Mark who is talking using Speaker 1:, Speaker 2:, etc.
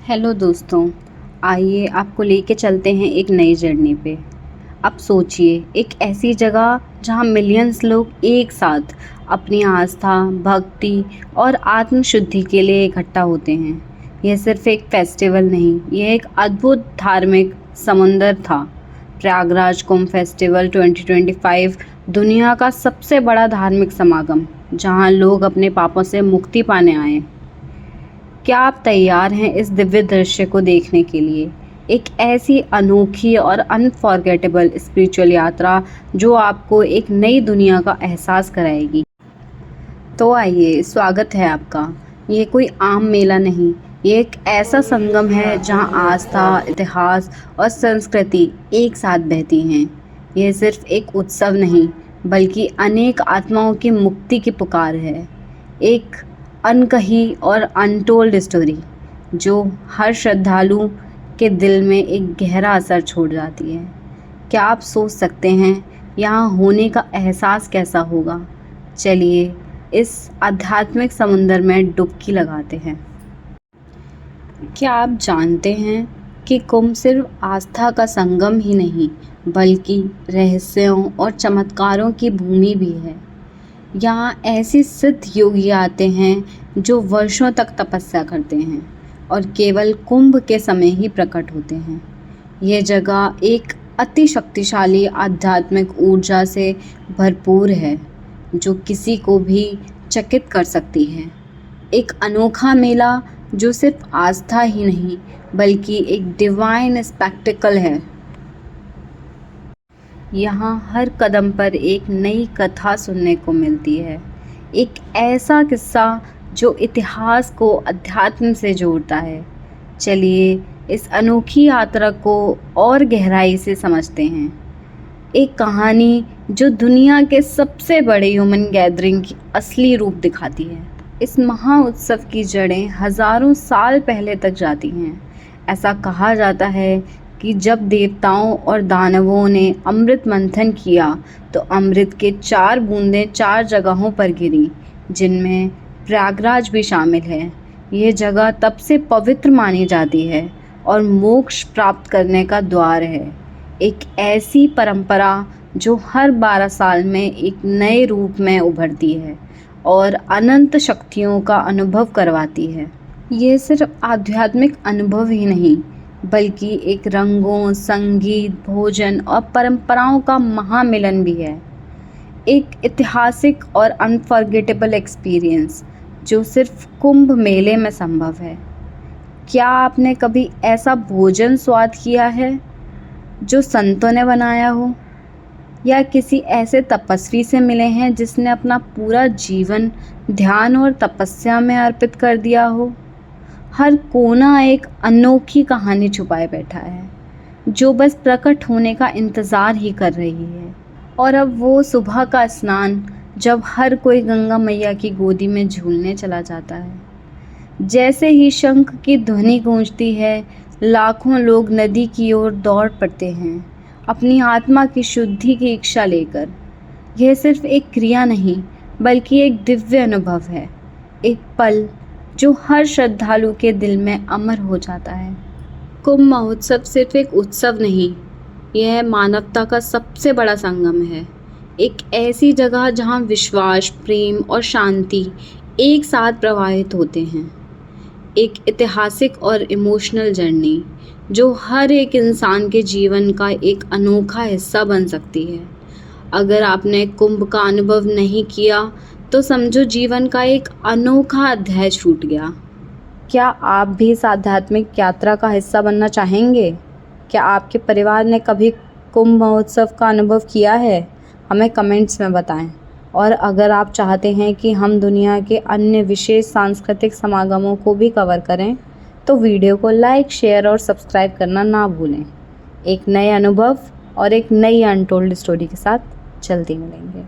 Speaker 1: Hello दोस्तों, आइए आपको लेके चलते हैं एक नई जर्नी पे। अब सोचिए, एक ऐसी जगह जहां मिलियंस लोग एक साथ अपनी आस्था, भक्ति और आत्म शुद्धि के लिए इकट्ठा होते हैं। यह सिर्फ एक फेस्टिवल नहीं, यह एक अद्भुत धार्मिक समुंदर था। प्रयागराज कुंभ फेस्टिवल 2025 दुनिया का सबसे बड़ा धार्मिक समागम, जहां लोग अपने पापों से मुक्ति पाने आए। क्या आप तैयार हैं इस दिव्य दृश्य को देखने के लिए? एक ऐसी अनोखी और अनफॉरगेटेबल स्पिरिचुअल यात्रा जो आपको एक नई दुनिया का एहसास कराएगी। तो आइए, स्वागत है आपका। ये कोई आम मेला नहीं, ये एक ऐसा संगम है जहां आस्था, इतिहास और संस्कृति एक साथ बहती हैं। यह सिर्फ एक उत्सव नहीं, बल्कि अनेक आत्माओं की मुक्ति की पुकार है। एक अनकही और अनटोल्ड स्टोरी जो हर श्रद्धालु के दिल में एक गहरा असर छोड़ जाती है। क्या आप सोच सकते हैं यहाँ होने का एहसास कैसा होगा? चलिए इस आध्यात्मिक समुंदर में डुबकी लगाते हैं। क्या आप जानते हैं कि कुंभ सिर्फ आस्था का संगम ही नहीं, बल्कि रहस्यों और चमत्कारों की भूमि भी है। यहाँ ऐसे सिद्ध योगी आते हैं जो वर्षों तक तपस्या करते हैं और केवल कुंभ के समय ही प्रकट होते हैं। यह जगह एक अति शक्तिशाली आध्यात्मिक ऊर्जा से भरपूर है जो किसी को भी चकित कर सकती है। एक अनोखा मेला जो सिर्फ आस्था ही नहीं, बल्कि एक डिवाइन स्पेक्टिकल है। यहाँ हर कदम पर एक नई कथा सुनने को मिलती है, एक ऐसा किस्सा जो इतिहास को अध्यात्म से जोड़ता है। चलिए इस अनोखी यात्रा को और गहराई से समझते हैं। एक कहानी जो दुनिया के सबसे बड़े ह्यूमन गैदरिंग की असली रूप दिखाती है। इस महा उत्सव की जड़ें हजारों साल पहले तक जाती हैं। ऐसा कहा जाता है कि जब देवताओं और दानवों ने अमृत मंथन किया तो अमृत के 4 बूंदें 4 जगहों पर गिरी, जिनमें प्रयागराज भी शामिल है। यह जगह तब से पवित्र मानी जाती है और मोक्ष प्राप्त करने का द्वार है। एक ऐसी परंपरा जो हर 12 साल में एक नए रूप में उभरती है और अनंत शक्तियों का अनुभव करवाती है। यह सिर्फ आध्यात्मिक अनुभव ही नहीं, बल्कि एक रंगों, संगीत, भोजन और परंपराओं का महामिलन भी है। एक ऐतिहासिक और अनफॉरगेटेबल एक्सपीरियंस जो सिर्फ कुंभ मेले में संभव है। क्या आपने कभी ऐसा भोजन स्वाद किया है जो संतों ने बनाया हो, या किसी ऐसे तपस्वी से मिले हैं जिसने अपना पूरा जीवन ध्यान और तपस्या में अर्पित कर दिया हो? हर कोना एक अनोखी कहानी छुपाए बैठा है जो बस प्रकट होने का इंतज़ार ही कर रही है। और अब वो सुबह का स्नान जब हर कोई गंगा मैया की गोदी में झूलने चला जाता है। जैसे ही शंख की ध्वनि गूंजती है, लाखों लोग नदी की ओर दौड़ पड़ते हैं, अपनी आत्मा की शुद्धि की इच्छा लेकर। यह सिर्फ एक क्रिया नहीं, बल्कि एक दिव्य अनुभव है, एक पल जो हर श्रद्धालु के दिल में अमर हो जाता है। कुंभ महोत्सव सिर्फ एक उत्सव नहीं, यह मानवता का सबसे बड़ा संगम है। एक ऐसी जगह जहां विश्वास, प्रेम और शांति एक साथ प्रवाहित होते हैं। एक ऐतिहासिक और इमोशनल जर्नी जो हर एक इंसान के जीवन का एक अनोखा हिस्सा बन सकती है। अगर आपने कुंभ का अनुभव नहीं किया तो समझो जीवन का एक अनोखा अध्याय छूट गया। क्या आप भी इस आध्यात्मिक यात्रा का हिस्सा बनना चाहेंगे? क्या आपके परिवार ने कभी कुंभ महोत्सव का अनुभव किया है? हमें कमेंट्स में बताएं। और अगर आप चाहते हैं कि हम दुनिया के अन्य विशेष सांस्कृतिक समागमों को भी कवर करें, तो वीडियो को लाइक, शेयर और सब्सक्राइब करना ना भूलें। एक नए अनुभव और एक नई अनटोल्ड स्टोरी के साथ जल्दी मिलेंगे।